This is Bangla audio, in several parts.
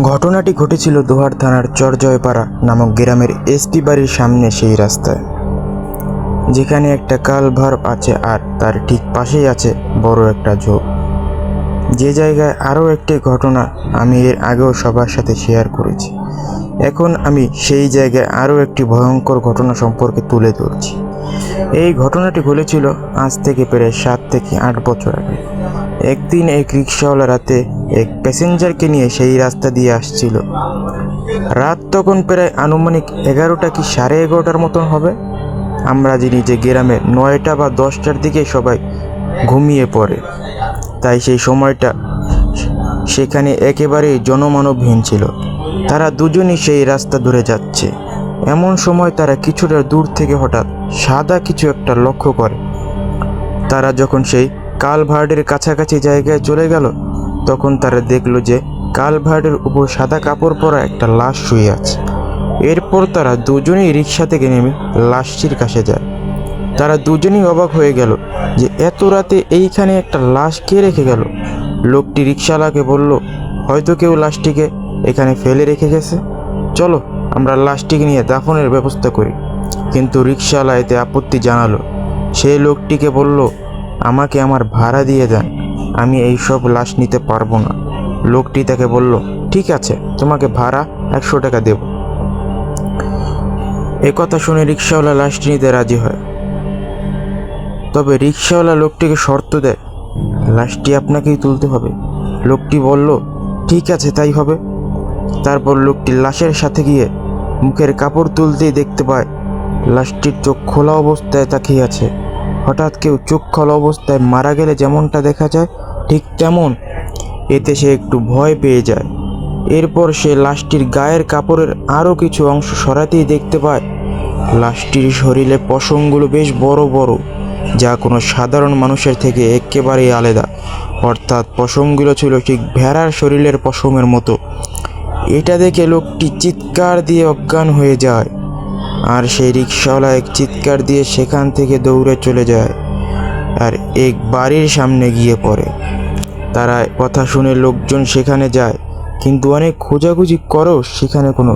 ঘটনাটি ঘটেছিল দোহার থানার চরজয়পাড়া নামক গ্রামের এসপি বাড়ির সামনে সেই রাস্তায়, যেখানে একটা কালভার্ট আছে আর তার ঠিক পাশেই আছে বড় একটা ঝোপ। যে জায়গায় আরও একটি ঘটনা আমি এর আগেও সবার সাথে শেয়ার করেছি। এখন আমি সেই জায়গায় আরও একটি ভয়ঙ্কর ঘটনা সম্পর্কে তুলে ধরছি। এই ঘটনাটি ঘটেছিল আজ থেকে প্রায় 7 থেকে 8 বছর আগে। একদিন এক রিক্সাওয়ালা রাতে এক প্যাসেঞ্জারকে নিয়ে সেই রাস্তা দিয়ে আসছিল। রাত তখন প্রায় আনুমানিক 11টা কি 11:30টার মতন হবে। আমরা জানি যে গ্রামে 9টা বা 10টার দিকে সবাই ঘুমিয়ে পড়ে, তাই সেই সময়টা সেখানে একেবারেই জনমানবহীন ছিল। তারা দুজনই সেই রাস্তা ধরে যাচ্ছে। এমন সময় তারা কিছুটা দূর থেকে হঠাৎ সাদা কিছু একটা লক্ষ্য করে। তারা যখন সেই কালভার্টের কাছাকাছি জায়গায় চলে গেল, তখন তারা দেখলো যে কালভার্টের উপর সাদা কাপড় পরা একটা লাশ শুয়ে আছে। এরপর তারা দুজনেই রিক্সা থেকে নেমে লাশটির কাছে যায়। তারা দুজনেই অবাক হয়ে গেল যে এত রাতে এইখানে একটা লাশ কে রেখে গেল। লোকটি রিক্সাওয়ালাকে বলল, হয়তো কেউ লাশটিকে এখানে ফেলে রেখে গেছে, চলো আমরা লাশটিকে নিয়ে দাফনের ব্যবস্থা করি। কিন্তু রিক্সাওয়ালা এতে আপত্তি জানালো। সেই লোকটিকে বলল, আমাকে আমার ভাড়া দিয়ে দেন, আমি এই সব লাশ নিতে পারবো না। লোকটি তাকে বলল, ঠিক আছে, তোমাকে ভাড়া 100 টাকা দেব। একথা শুনে রিক্সাওয়ালা লাশটি নিতে রাজি হয়। তবে রিক্সাওয়ালা লোকটিকে শর্ত দেয়, লাশটি আপনাকেই তুলতে হবে। লোকটি বলল, ঠিক আছে, তাই হবে। তারপর লোকটি লাশের সাথে গিয়ে মুখের কাপড় তুলতেই দেখতে পায় লাশটির চোখ খোলা অবস্থায় তাকিয়ে আছে। হঠাৎ কেউ চোখ খোলা অবস্থায় মারা গেলে যেমনটা দেখা যায় ঠিক তেমন। এতে সে একটু ভয় পেয়ে যায়। এরপর সে লাশটির গায়ের কাপড়ের আরও কিছু অংশ সরাতেই দেখতে পায় লাশটির শরীরে পশমগুলো বেশ বড় বড়, যা কোনো সাধারণ মানুষের থেকে একেবারেই আলাদা। অর্থাৎ পশমগুলো ছিল ঠিক ভেড়ার শরীরের পশমের মতো। এটা দেখে লোকটি চিৎকার দিয়ে অজ্ঞান হয়ে যায়, আর সেই রিক্সাওয়ালা এক চিৎকার দিয়ে সেখান থেকে দৌড়ে চলে যায় আর এক বাড়ির সামনে গিয়ে পড়ে। তারা কথা শুনে লোকজন সেখানে যায়, কিন্তু অনেক খোঁজাখুঁজি করেও সেখানে কোনো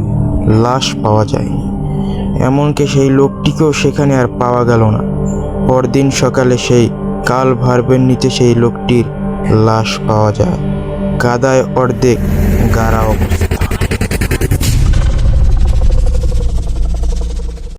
লাশ পাওয়া যায়নি। এমনকি সেই লোকটিকেও সেখানে আর পাওয়া গেল না। পরদিন সকালে সেই কালভার্টের নিচে সেই লোকটির লাশ পাওয়া যায়, কাদায় অর্ধেক গাড়া অবস্থা।